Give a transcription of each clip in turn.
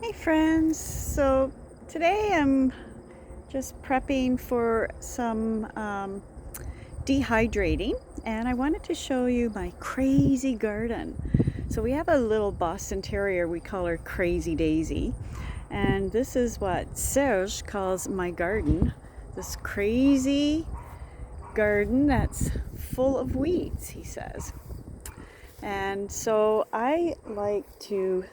Hey friends, so today I'm just prepping for some dehydrating, and I wanted to show you my crazy garden. So we have a little Boston Terrier, we call her Crazy Daisy, and this is what Serge calls my garden, this crazy garden that's full of weeds, he says. And so I like to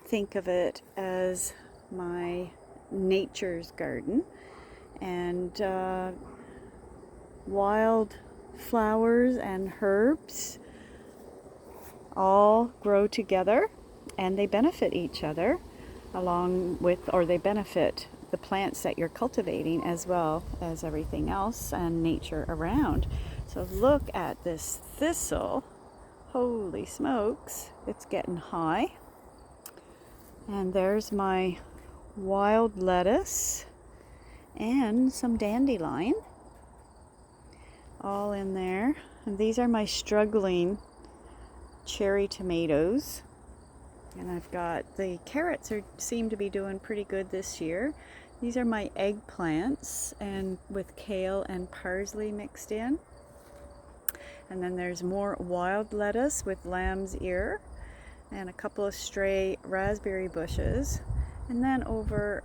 think of it as my nature's garden, and wild flowers and herbs all grow together and they benefit each other along with, or they benefit the plants that you're cultivating as well as everything else and nature around. So look at this thistle. Holy smokes, it's getting high. And there's my wild lettuce and some dandelion all in there. And these are my struggling cherry tomatoes. And I've got the carrots seem to be doing pretty good this year. These are my eggplants, and with kale and parsley mixed in. And then there's more wild lettuce with lamb's ear and a couple of stray raspberry bushes. And then over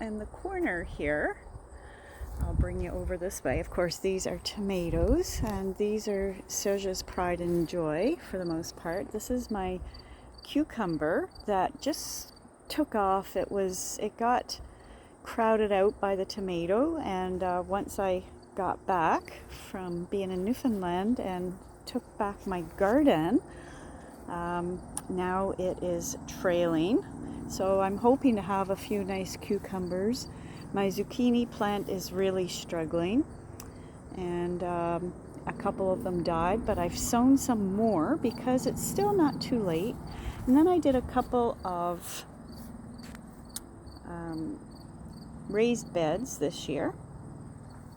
in the corner here, I'll bring you over this way. Of course, these are tomatoes, and these are Serge's pride and joy for the most part. This is my cucumber that just took off. It got crowded out by the tomato, and once I got back from being in Newfoundland and took back my garden, now it is trailing. So I'm hoping to have a few nice cucumbers. My zucchini plant is really struggling, and a couple of them died, but I've sown some more because it's still not too late. And then I did a couple of raised beds this year,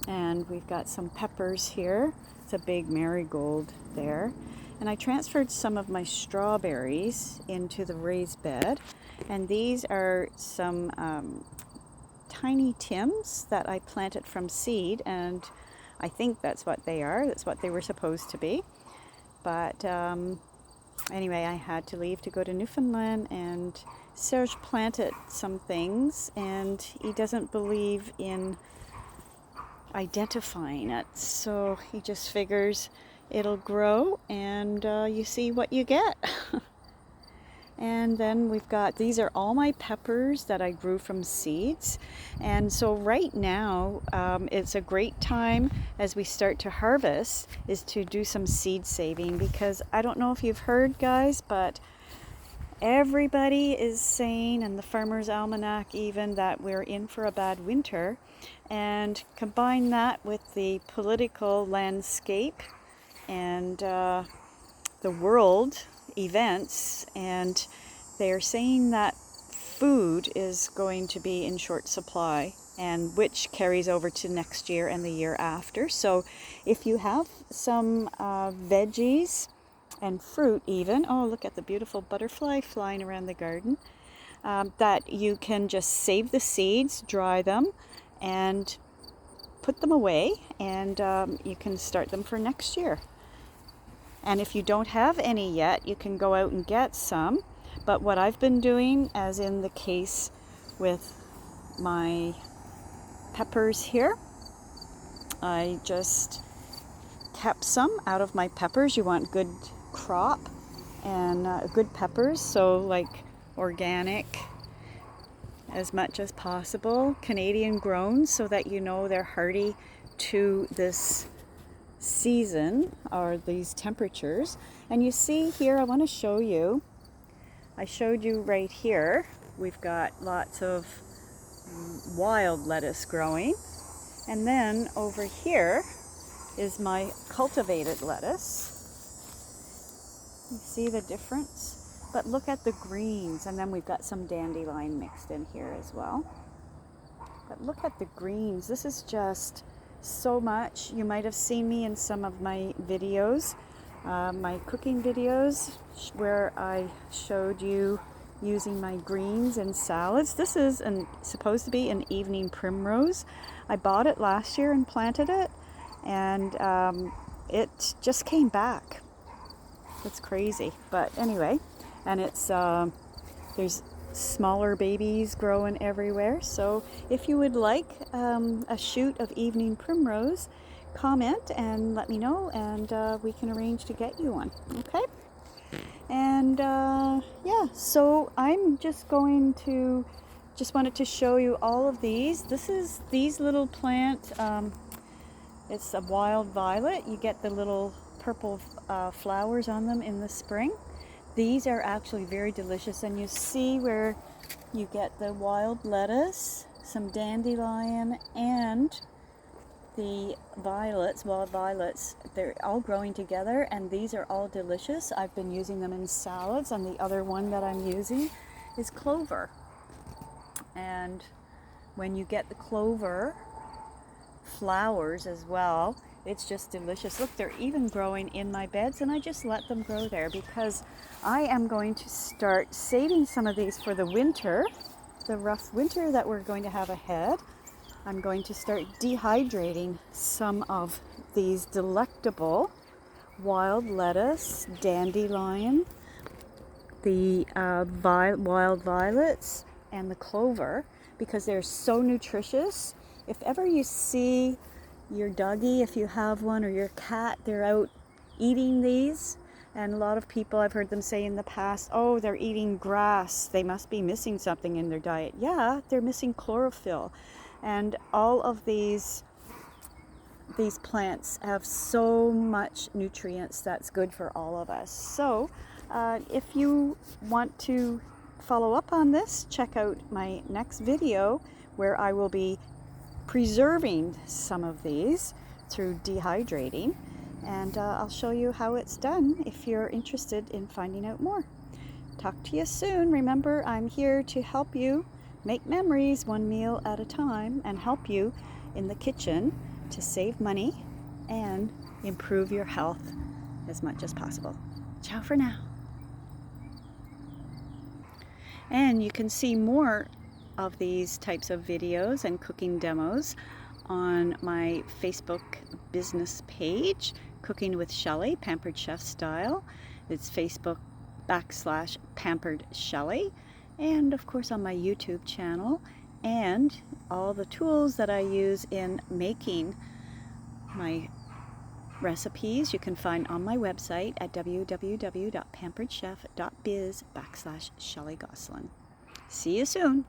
and we've got some peppers here. It's a big marigold there. And I transferred some of my strawberries into the raised bed, and these are some tiny Tims that I planted from seed, and I think that's what they are. That's what they were supposed to be. But anyway, I had to leave to go to Newfoundland, and Serge planted some things, and he doesn't believe in identifying it. So he just figures it'll grow, and you see what you get. And then we've got, these are all my peppers that I grew from seeds. And so right now, it's a great time as we start to harvest is to do some seed saving, because I don't know if you've heard, guys, but everybody is saying, and the Farmer's Almanac even, that we're in for a bad winter. And combine that with the political landscape and the world events, and they are saying that food is going to be in short supply, and which carries over to next year and the year after. So if you have some veggies and fruit even, oh, look at the beautiful butterfly flying around the garden, that you can just save the seeds, dry them, and put them away, and you can start them for next year. And if you don't have any yet, you can go out and get some. But what I've been doing, as in the case with my peppers here, I just kept some out of my peppers. You want good crop and good peppers, so like organic as much as possible, Canadian grown, so that you know they're hardy to this season or these temperatures. And you see here, I want to show you, I showed you right here, we've got lots of wild lettuce growing, and then over here is my cultivated lettuce. You see the difference? But look at the greens, and then we've got some dandelion mixed in here as well. But look at the greens. This is just so much. You might have seen me in some of my videos, my cooking videos, where I showed you using my greens and salads. This is supposed to be an evening primrose. I bought it last year and planted it, and it just came back. It's crazy, but anyway, and it's there's smaller babies growing everywhere. So if you would like a shoot of evening primrose, comment and let me know, and we can arrange to get you one. Okay? And yeah, so I'm just wanted to show you all of these. These little plant, it's a wild violet. You get the little purple flowers on them in the spring. These are actually very delicious, and you see where you get the wild lettuce, some dandelion, and the violets, wild violets. They're all growing together, and these are all delicious. I've been using them in salads, and the other one that I'm using is clover. And when you get the clover flowers as well, it's just delicious. Look, they're even growing in my beds, and I just let them grow there because I am going to start saving some of these for the winter, the rough winter that we're going to have ahead. I'm going to start dehydrating some of these delectable wild lettuce, dandelion, the wild violets, and the clover, because they're so nutritious. If ever you see your doggy, if you have one, or your cat, they're out eating these, and a lot of people, I've heard them say in the past, oh, they're eating grass, they must be missing something in their diet. Yeah, they're missing chlorophyll. And all of these plants have so much nutrients that's good for all of us. So if you want to follow up on this, check out my next video where I will be preserving some of these through dehydrating, and I'll show you how it's done if you're interested in finding out more. Talk to you soon. Remember, I'm here to help you make memories one meal at a time, and help you in the kitchen to save money and improve your health as much as possible. Ciao for now. And you can see more of these types of videos and cooking demos on my Facebook business page, Cooking with Shelley, Pampered Chef Style. It's Facebook.com/Pampered Shelley, and of course on my YouTube channel, and all the tools that I use in making my recipes you can find on my website at www.pamperedchef.biz/Shelley Gosselin. See you soon.